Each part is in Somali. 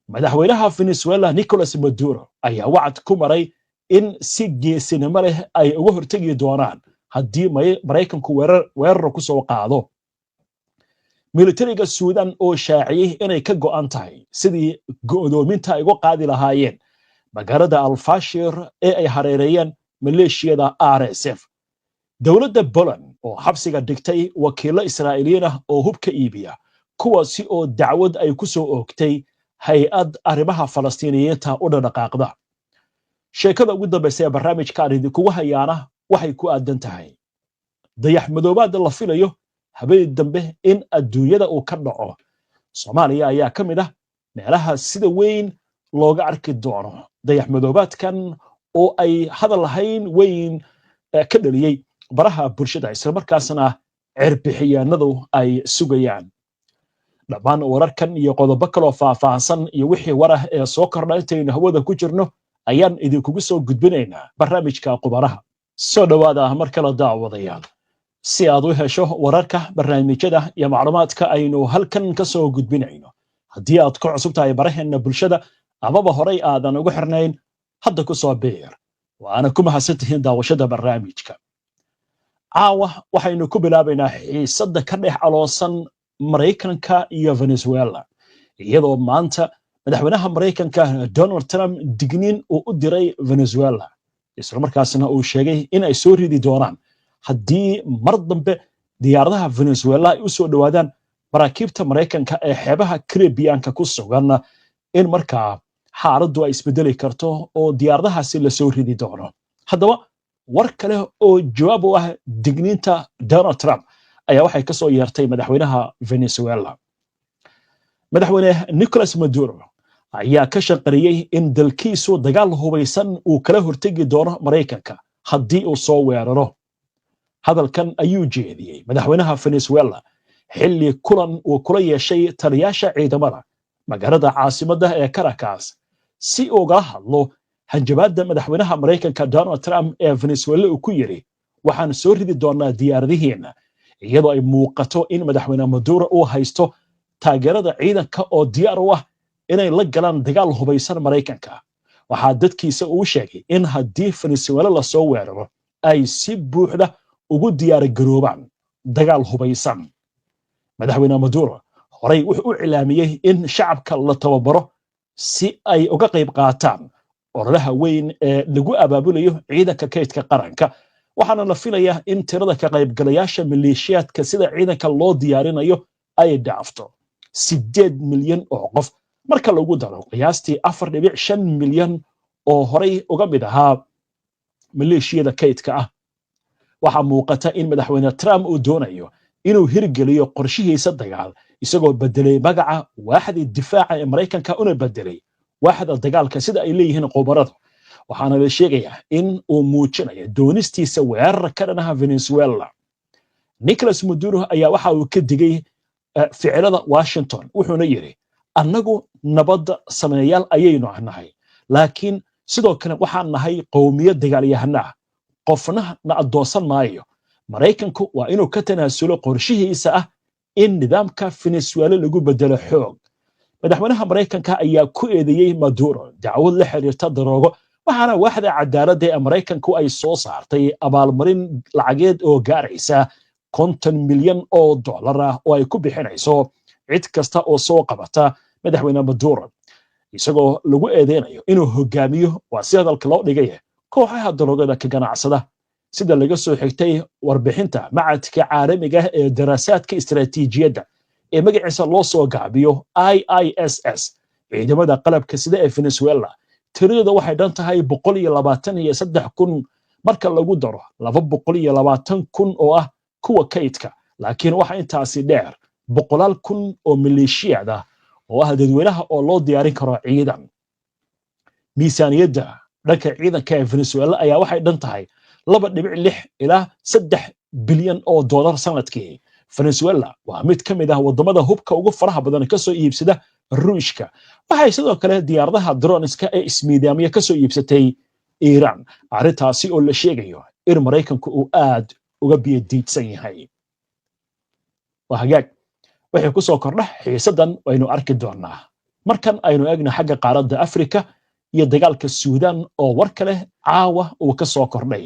madaxweynaha Venezuela Nicolas Maduro ayaa wacd ku maray in si geesinimo leh ay uga hortagi doonaan haddii Mareykanku weerar ku soo qaado. militariga Suudan oo shaaciyay inay ka go'an tahay sidii go'doominta ay uga qaadi lahaayeen magaalada Al-Fashir ee ay hareereeyeen maleeshiyada RSF. dowladda Poland oo xabsiga dhigtay wakiilo Israa'iiliyiin ah oo hubka iibiya kuwaasi oo dacwad ay ku soo oogtay hay-ad arrimaha Falastiiniyiinta u dhaqaaqda. sheekada ugu dambaysa ee barnaamijkan idinkugu hayaana waxay ku aadan tahay dayax madoobaad la filayo habeen dambe in adduunyada uu ka dhaco. Soomaaliya ayaa ka mid ah meelaha sida weyn looga arki doono dayax madoobaadkan oo ay hadal lahayn weyn ka dhaliyay baraha bulshada isla markaasna cirbixiyaanadu ay sugayaan. dhammaan wararkan iyo qodobo kale faahfaahsan iyo wixii warah ee soo kordha intaynu hawada ku jirno ayaan idinkugu soo gudbinaynaa barnaamijka qubaraha. soo dhawaada mar kale daawadayaal si aad u hesho wararka barnaamijyada iyo macluumaadka aynu halkan ka soo gudbinayno. haddii aad ku cusub tahay baraheena bulshada amaba horay aadan ugu xirnayn hadda ku soo biir waana ku mahadsantihiin daawashada barnaamijka. caawa waxaynu ku bilaabaynaa xiisadda ka dhex aloosan Mareykanka iyo Venezuela iyadoo maanta madaxweynaha Mareykanka Donald Trump digniin uu u diray Venezuela isla markaasna uu sheegay in ay soo ridi doonaan haddii mar dambe diyaaradaha Venezuela ay u soo dhawaadaan maraakiibta Mareykanka ee xeebaha Caribbean-ka ku sugan in markaa xaaladdu ay isbedeli karto oo diyaaradahaasi la soo ridi doono. haddaba war kale oo jawaab u ah digniinta Donald Trump ayaa waxay ka soo yeertay madaxweynaha Venezuela. madaxweyne Nicolas Maduro ayaa ka shaqariyay in dalkiisu dagaal hubaysan uu kala hortagi doono Mareykanka haddii uu soo weeraro. hadalkan ayuu jeediyey madaxweynaha Venezuela xilli kulan uu kula yeeshay taliyaasha ciidamada magaalada caasimadda ee Caracas si uu uga hadlo hanjabaadda madaxweynaha Mareykanka Donald Trump ee Venezuela uu ku yiri waxaan soo ridi doonaa diyaaradihiina, iyadoo ay muuqato in madaxweyne Maduro uu haysto taageerada ciidanka oo diyaar u ah inay la galaan dagaal hubaysan Mareykanka. waxaa dadkiisa uu sheegay in haddii Venezuela la soo weeraro ay si buuxda ugu diyaar garoobaan dagaal hubaysan. madaxweyne Maduro horay wuxuu u cilaamiyay in shacabka la tababaro si ay uga qayb qaataan ololaha weyn ee lagu abaabulayo ciidanka kaydka qaranka, waxaana la filayaa in tirada ka qaybgalayaasha maleeshiyaadka sida ciidanka loo diyaarinayo ay dhaafto 8 milyan oo qof marka lagu daro qiyaastii 4.5 milyan oo horay uga mid ahaa maleeshiyada kaydka ah. waxaa muuqata in madaxweyne Trump uu doonayo inuu hirgeliyo qorshihiisa dagaal isagoo bedelay magaca waaxda difaaca ee Mareykanka una bedelay waaxda dagaalka sida ay leeyihiin qobarada. waxaana la sheegayaa in uu muujinayo doonistiisa weerar ka dhanaha Venezuela. Nicolas Maduro ayaa waxa uu ka digay ficilada Washington wuxuuna yiri annagu nabad sameeyaal ayaynu nahay, laakiin sidoo kale waxaan nahay qowmiyad dagaalyahana qofna na adoonsan maayo. Mareykanku waa inuu ka tanaasulo qorshihiisa ah in nidaamka Venezuela lagu bedelo xoog. madaxweynaha Mareykanka ayaa ku eedeeyay Maduro dacwad la xiriirta daroogo, waxaana waaxda cadaaladda ee Mareykanku ay soo saartay abaalmarin lacageed oo gaaraysa $50 milyan oo ay ku bixinayso cid kasta oo soo qabata madaxweyne Maduro, isagoo lagu eedeynayo inuu hogaamiyo waa si hadalka loo dhigay kooxaha daroogada ka ganacsada. sida laga soo xigtay warbixinta macadka caalamiga ah ee daraasaadka istiraatiijiyadda ee magaciisa loo soo gaabiyo IISS, ciidamada qalabka sida ee Venezuela tiradooda waxay dhan tahay 123,000 marka lagu daro 220,000 oo ah kuwa kaydka, laakiin waxa intaasi dheer 100,000 oo maleeshiyad ah oo ah dadweynaha oo loo diyaarin karo ciidan. miisaaniyadda dhanka ciidanka ee Venezuela ayaa waxay dhan tahay 2.6 ilaa 3 bilyan oo dollar sanadkii. Venezuela waa mid ka mid ah wadamada hubka ugu faraha badan ka soo iibsada Ruushka. waxay sidoo kale diyaaradaha droneska ee ismiidaamiya ka soo iibsatay Iran, arrintaasi oo la sheegayo in Mareykanku uu aad uga biyadiidsan yahay. waa hagaag wixii ku soo kordha xiisadan waynu arki doonaa. markan aynu eegno xagga qaaradda Afrika iyo dagaalka Suudaan oo war kale caawa uu ka soo kordhay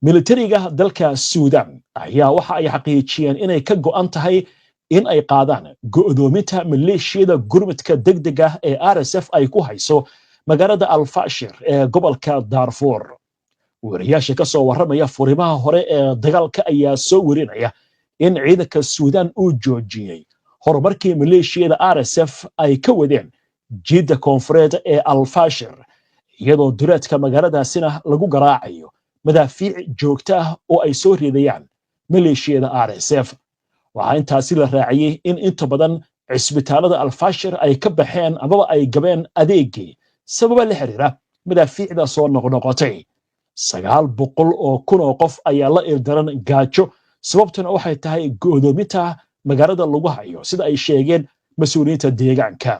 militariga dalka Suudaan ayaa waxa ay xaqiijiyeen inay ka go'an tahay in ay qaadaan go'doominta maleeshiyada gurmadka degdega ee RSF ay ku hayso magaalada Al-Fashir ee gobolka Darfur wariyaasha ka soo warramaya furimaha hore ee dagaalka ayaa soo warinaya in ciidanka Suudaan uu joojiyay horumarkii maleeshiyada RSF ay ka wadeen jidda koonfureed ee Al-Fashir iyadoo duleedka magaaladaasina lagu garaacayo madaafiic joogto ah oo ay soo riidayaan maleeshiyada RSF waxaa intaasi la raaciyay in inta badan cisbitaalada Al-Fashir ay ka baxeen amaba ay gabeen adeegii sababa la xiriira madaafiicda soo noqnoqotay 900 oo kun oo qof ayaa la ildaran gaajo sababtuna waxay tahay go'doominta magaalada lagu hayo sida ay sheegeen mas'uuliyiinta deegaanka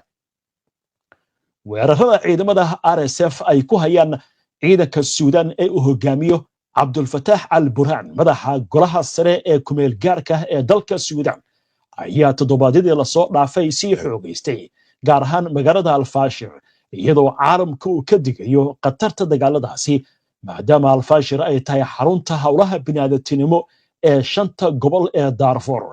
weerarada ciidamada RSF ay ku hayaan ciidanka Suudaan ee uu hogaamiyo Abdul Fattah al-Burhan madaxa golaha sare ee kumeel gaarka ee dalka Suudaan ayaa toddobaadyadii la soo dhaafay si xoogaystay gaar ahaan magaalada Al-Fashir iyadoo caalamku uu ka digayo qatarta dagaaladaasi maadaama Al-Fashir ay tahay xarunta hawlaha bini'aadantinimo ee 5 gobol ee Darfur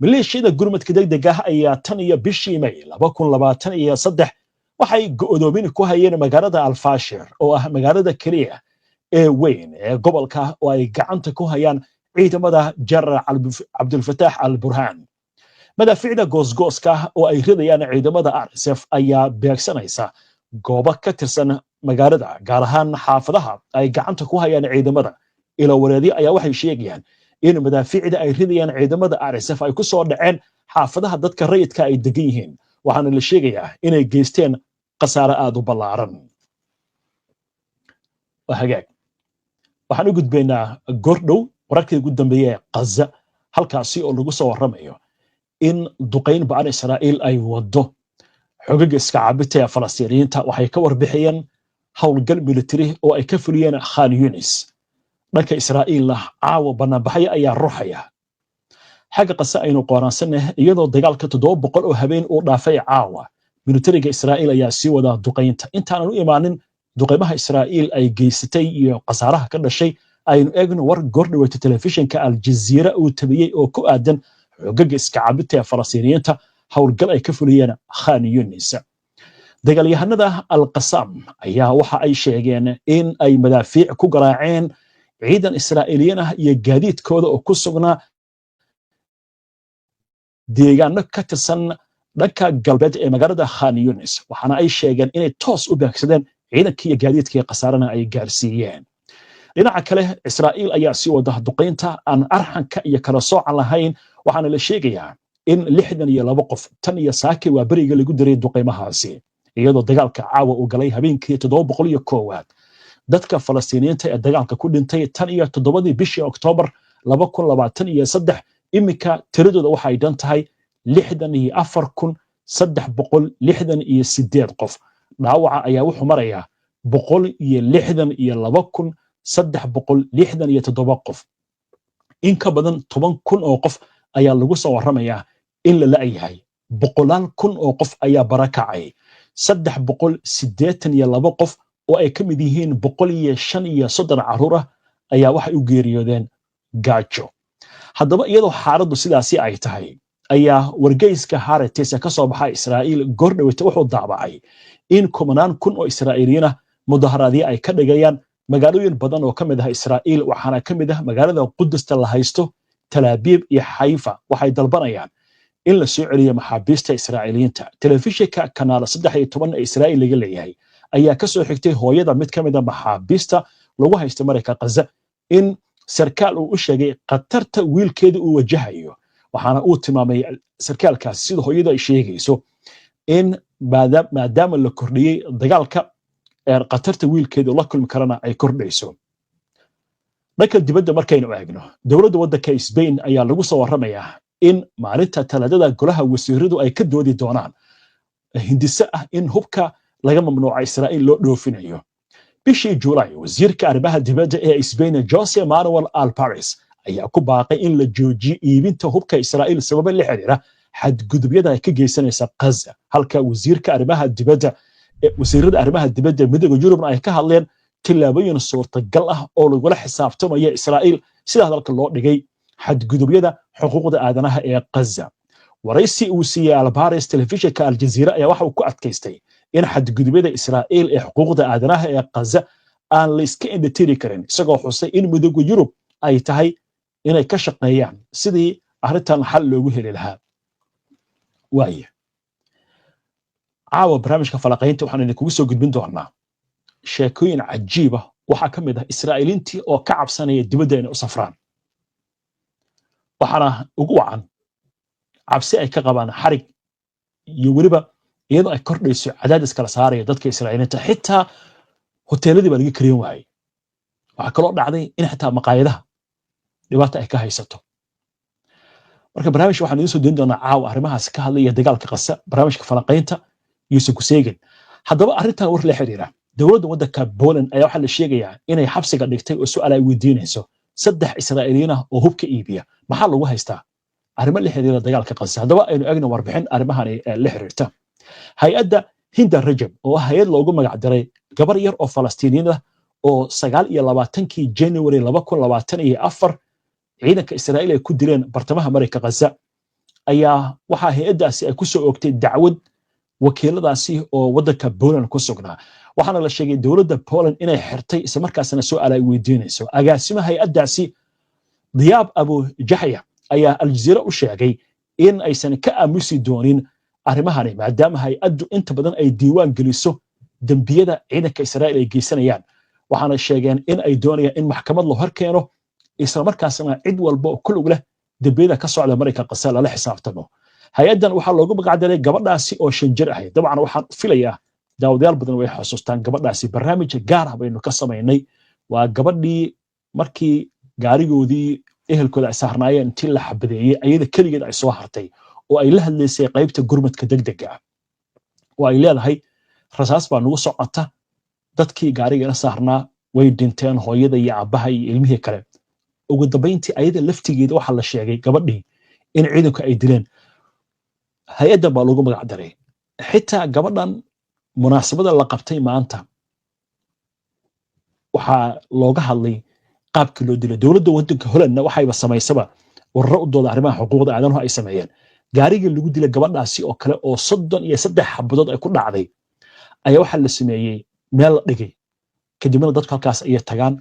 maleeshiyada gurmadka degdega ah ayaa tan iyo bishii May 2023 waxay go'doomin ku hayeen magaalada Al-Fashir oo ah magaalada kaliya ee weyn ee gobolka oo ay gacanta ku hayaan ciidamada General Abdul Fattah al-Burhan madaafiicda goosgooska oo ay ridayaan ciidamada RSF ayaa beegsanaysa goobo ka tirsan magaalada gaar ahaan xaafadaha ay gacanta ku hayaan ciidamada ila wareedi ayaa waxay sheegayaan in madaafiicda ay ridayaan ciidamada RSF ay ku soo dhaceen xaafadaha dadka rayidka ay degan yihiin waxaana la sheegayaa inay geysteen qasaare aad u ballaaran waxaan u gudbaynaa gordhow wararkii ugu dambeeyay ee Gaza halkaasi oo lagu soo warramayo in duqayn ba'an Israa'iil ay wado xogaga iska caabinta ee Falastiiniyiinta waxay ka warbixiyeen howlgal militari oo ay ka fuliyeen Khan Yunis dhanka Israa'iilna caawa banaanbaxay ayaa ruuxaya xagga Gaza aynu qoraansanah iyadoo dagaalka 700 oo habeen uu dhaafay caawa militariga Israa'iil ayaa sii wada duqaynta intaanan u imaanin duqeymaha Israa'iil ay geysatay iyo qasaaraha ka dhashay aynu eegno war gordhaweyta telefishinka Al Jazeera uu tabiyay oo ku aadan xogaga iska caabinta ee Falastiiniyiinta howlgal ay ka fuliyeen Khan Yunis dagaalyahanada Al-Qassam ayaa waxa ay sheegeen in ay madaafiic ku garaaceen ciidan Israa'iiliyiin ah iyo gaadiidkooda oo ku sugnaa deegaano ka tirsan dhanka galbeed ee magaalada Khan Yunis waxaana ay sheegeen inay toos u beegsadeen ciidankii iyo gaadiidkii qasaarana ay gaarsiiyeen dhinaca kale Israa'iil ayaa sii wada duqeynta aan arxanka iyo kala soocan lahayn waxaana la sheegayaa in 62 qof tan iyo saaki waa bariga lagu diray duqeymahaasi iyadoo dagaalka caawa uu galay habeenkii 701 dadka Falastiiniyiinta ee dagaalka ku dhintay tan iyo 7 bishii Oktoobar 2023 imika tiradooda waxay dhan tahay 64368 qof dhaawaca ayaa wuxuu marayaa 162367 qof in ka badan 10,000 oo qof ayaa lagu soo warramayaa in la la'yahay 100,000 oo qof ayaa barakacay 382 qof oo ay ka mid yihiin 135 caruur ah ayaa waxay u geeriyoodeen gaajo haddaba iyadoo xaaladdu sidaasi ay tahay ayaa wargeyska Haaretz ka soo baxay Israa'iil gordhaweyta wuxuu daabacay in 10,000 oo Israa'iiliyiin ah mudaharaadyo ay ka dhigayaan magaalooyin badan oo ka mid ah Israa'iil waxaana ka mid ah magaalada Qudusta la haysto Tel Aviv iyo Haifa waxay dalbanayaan in la soo celiyo maxaabiista Israa'iiliyiinta telefishinka kanaal 13 ee Israa'iil laga leeyahay ayaa ka soo xigtay hooyada mid ka mid ah maxaabiista lagu haysto marayka Gaza in sarkaal uu u sheegay qatarta wiilkeeda uu wajahayo waxaana uu tilmaamay sarkaalkaas sida hooyada ay sheegayso in maadaama la kordhiyay dagaalka qatarta wiilkeeda la kulmi karana ay kordhayso dhanka dibadda markaynu eegno dowladda waddanka Spain ayaa lagu soo warramayaa in maalinta talaadada golaha wasiiradu ay ka doodi doonaan hindise ah in hubka laga mamnuuca Israa'iil loo dhoofinayo bishii July wasiirka arrimaha dibadda ee Spain Jose Manuel Albares ayaa ku baaqay in la joojiyo iibinta hubka Israa'iil sabab la xiriira xadgudubyada ay ka geysanaysa Gaza halka wasiirka arrimaha dibadda midowga Yurubna ay ka hadleen tillaabooyin suurtagal ah oo lagula xisaabtamayo Israa'iil sida hadalka loo dhigay xadgudubyada xuquuqda aadanaha ee Gaza waraysi uu siiyay Albares telefishinka Al Jazeera ayaa waxa uu ku adkaystay in xadgudubyada Israa'iil ee xuquuqda aadanaha ee Gaza aan la iska indhatiri karin isagoo xusay in midowga Yurub ay tahay inay ka shaqeeyaan sidii arrintan xal loogu heli lahaa waaye caawa barnaamijka falaqaynta waxaan idinkugu soo gudbin doonaa sheekooyin cajiib ah waxaa ka mid ah Israa'iiliintii oo ka cabsanaya dibadda inay u safraan waxaana ugu wacan cabsi ay ka qabaan xarig iyo weliba iyadoo ay kordhayso cadaadis kala saaraya dadka Israa'iiliinta xitaa hoteeladii baa laga kareen waayay waxaa kaloo dhacday in xitaa maqaayadaha dhibaato ay ka haysato marka barnaamijka waxaan idin soo deyn doonaa caawa arrimahaas ka hadlaya dagaalka Gaza barnaamijka falaqaynta Yusuf Kuseegen haddaba arrintan war la xiriira dowladda waddanka Poland ayaa waxaa la sheegayaa inay xabsiga dhigtay oo su'aal ay weydiinayso 3 Israa'iiliin ah oo hubka iibiya maxaa lagu haystaa arrimo la xiriira dagaalka Gaza haddaba aynu eegno warbixin arrimahan la xiriirta hay'adda Hinda Rajab oo hay'ad loogu magac daray gabar yar oo Falastiiniin ah oo 29kii January 2024 ciidanka Israa'iil ay ku dileen bartamaha marayka Gaza ayaa waxa hay'adaasi ay ku soo oogtay dacwad wakiiladaasi oo waddanka Poland ku sugnaa waxaana la sheegay dowladda Poland inay xirtay isla markaasna su'aal ay weydiinayso agaasimaha hay'adaasi Diyaab Abu Jahya ayaa Al Jazeera u sheegay in aysan ka aamusi doonin arrimahani maadaama hay'addu inta badan ay diiwaan geliso dambiyada ciidanka Israa'iil ay geysanayaan waxaana sheegeen in ay doonayaan in maxkamad loo horkeeno isla markaasna cid walba oo ku lug leh dambiyada ka socda marayka Gaza la xisaabtamo hay'adan waxaa loogu magacdaray gabadhaasi oo 5 jir ahayd dabcan waxaan filayaa daawadayaal badan way xasuustaan gabadhaasi barnaamij gaar ah baynu ka samaynay waa gabadhii markii gaarigoodii ehelkooda ay saarnaayeen intii la xabadeeyay ayada kaligeed ay soo hartay oo ay la hadlaysay qaybta gurmadka degdega ah oo ay leedahay rasaas baa nagu socota dadkii gaarigeena saarnaa way dhinteen hooyada iyo aabaha iyo ilmihii kale ugu dambeyntii ayada laftigeeda waxa la sheegay gabadhii in ciidanku ay dileen hay'adda baa lagu magac daray xitaa gabadhan munaasabada la qabtay maanta waxaa looga hadlay qaabkii loo dilay dowladda waddanka Holland waxayba samaysaba warro u dooda arrimaha xuquuqda aadanaha ay sameeyeen gaarigii lagu dilay gabadhaasi oo kale oo 33 xabadood ay ku dhacday ayaa waxa la sameeyay meel la dhigay kadibna dadku halkaas ay tagaan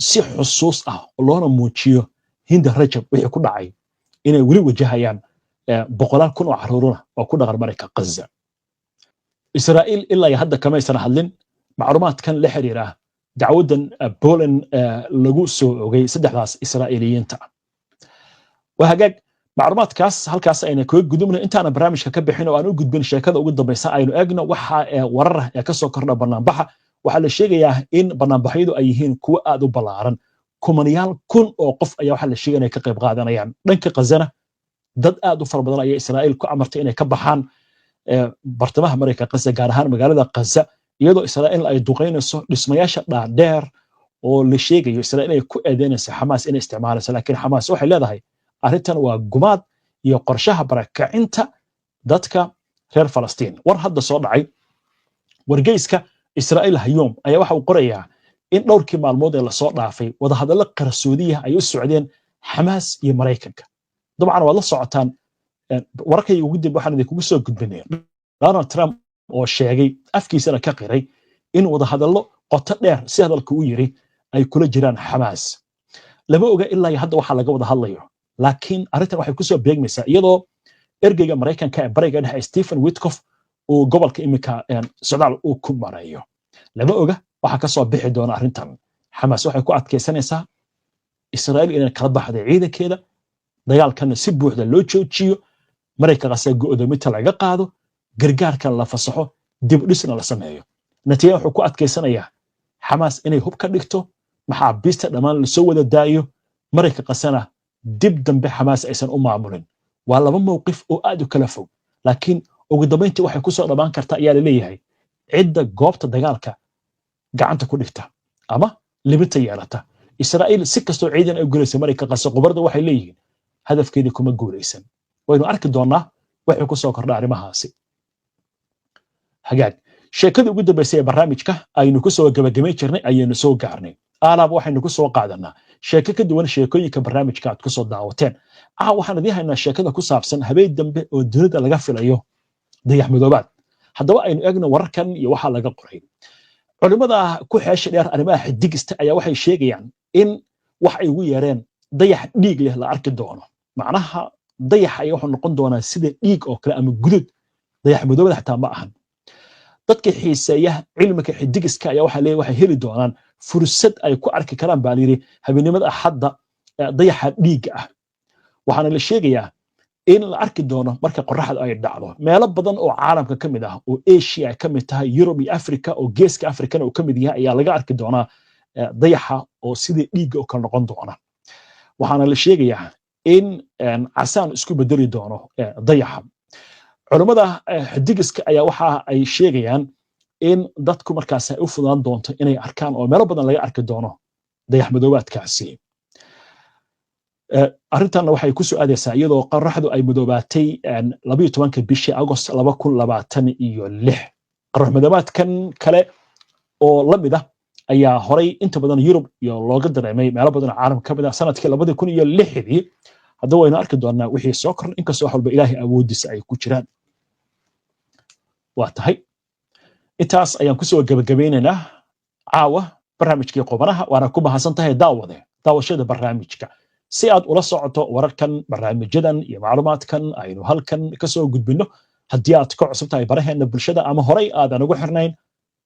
si xusuus ah loona muujiyo Hinda Rajab wixii ku dhacay inay wali wajahayaan boqolaal kun oo caruurna oo ku dhaqan marayka Gaza Israa'iil ilaa hadda kama aysan hadlin macluumaadkan la xiriira dacwadan Poland lagu soo ogay saddexdaas Israa'iiliyiinta wahagaag macluumaadkaas halkaas ayna kaga gudubno intaana barnaamijka ka bixin oo aan u gudbin sheekada ugu dambaysa aynu eegno waxa warar ee ka soo kordha barnaamijka waxaa la sheegayaa in barnaamijyadu ay yihiin kuwa aad u ballaaran kumaniyaal kun oo qof ayaa waxa la sheegay inay ka qayb qaadanayaan dhanka Gazana dad aad u fara badan ayaa Israa'iil ku amartay inay ka baxaan bartamaha marayka Gaza gaar ahaan magaalada Gaza iyadoo Israa'iil ay duqeynayso dhismayaasha dhaadheer oo la sheegayo Israa'iil ay ku eedeynayso Hamas inay isticmaalayso laakiin Hamas waxay leedahay arrintan waa gumaad iyo qorshaha barakacinta dadka reer Falastiin war hadda soo dhacay wargeyska Israa'iil Hayom ayaa waxa uu qorayaa in dhowrkii maalmood ee la soo dhaafay wada hadallo qarsoodiye ay u socdeen Hamas iyo Mareykanka dabcan waa la socotaan wararkay ugu dib waxaan idinku soo gudbinay Donald Trump oo sheegay afkiisana ka qiray in wada hadallo qoto dheer si hadalku u yiri ay kula jiraan Hamas lama oga ilaa hadda waxa laga wada hadlayo laakiin arrintan waxay ku soo beegmaysaa iyadoo ergeyga Mareykanka ee bariga dhexe Stephen Witkoff oo gobolka imika socdaal uu ku marayo lama oga waxa ka soo bixi doona arrintan Hamas waxay ku adkeysanaysaa Israa'iil inay kala baxday ciidankeeda dagaalkan si buuxda loo joojiyo Mareykanka se go'doominta laga qaado gargaarkan la fasaxo dib u dhisna la sameeyo natiijo wuxuu ku adkeysanayaa Hamas inay hub ka dhigto maxaabiista dhamaan la soo wada daayo Mareykanka sana dib dambe Hamas aysan u maamulin waa laba mowqif oo aad u kala fog laakiin ugu dambeyntii waxay ku soo dhabaan kartaa ayaa la leeyahay cidda goobta dagaalka gacanta ku dhigta ama libita yeelata Israa'iil si kastoo ciidan ay guuleysay Mareykanka qaso qubarda waxay leeyihiin hadafkeedii kuma guuleysan waynu arki doonaa waxay ku soo kordha arrimahaasi hagaag sheekada ugu dambeysay ee barnaamijka aynu ku soo gabagabay jirnay ayaynu soo gaarnay alaab waxaynu ku soo qaadanaa sheeko ka duwan sheekooyinka barnaamijka aad ku soo daawateen waxaan idiin haynaa sheekada ku saabsan habeen dambe oo dunida laga filayo dayax madoobaad haddaba aynu eegno wararkan iyo waxa laga qoray culimada ku xeesha dheer arrimaha xidigista ayaa waxay sheegayaan in wax ay ugu yeereen dayax dhiig leh la arki doono macnaha dayax ayaa wuxuu noqon doonaa sida dhiig oo kale ama gudud dayax madoobaad xataa ma ahan dadka xiiseeya cilmiga xidigiska ayaa waxay heli doonaan fursad ay ku arki karaan baa layidhi habeenimada axadda dayaxa dhiigga ah waxaana la sheegayaa in la arki doono marka qorraxda ay dhacdo meelo badan oo caalamka ka mid ah oo Asia ay ka mid tahay Europe iyo Africa oo geeska Afrikana uu ka mid yahay ayaa laga arki doonaa dayaxa oo sidii dhiigga oo kale noqon doona waxaana la sheegayaa in casaan isku bedeli doono dayaxa culimada xidigiska ayaa waxa ay sheegayaan in dadku markaas ay u fududaan doonto inay arkaan oo meelo badan laga arki doono dayax madoobaadkaasi arrintanna waxay ku soo aadaysaa iyadoo qorraxdu ay madoobaatay 12 bishii August 2026 qorrax madoobaadkan kale oo la mid ah ayaa horay inta badan Yurub iyo looga dareemay meelo badan caalamka ka mid ah sanadkii 2006 hadda wayna arki doonaa wixii soo kordhay inkastoo wax walba Ilaahay awoodiisa ay ku jiraan waa tahay intaas ayaan ku soo gabagabeynaynaa caawa barnaamijkii qubanaha waana ku mahadsan tahay daawashada barnaamijka si aad ula socoto wararkan barnaamijyadan iyo macluumaadkan aynu halkan ka soo gudbino haddii aad ka cusub tahay baraheena bulshada ama horay aadan ugu xirnayn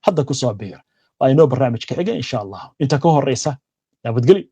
hadda ku soo biir waa inoo barnaamijka xiga insha Allah inta ka horeysa nabadgelyo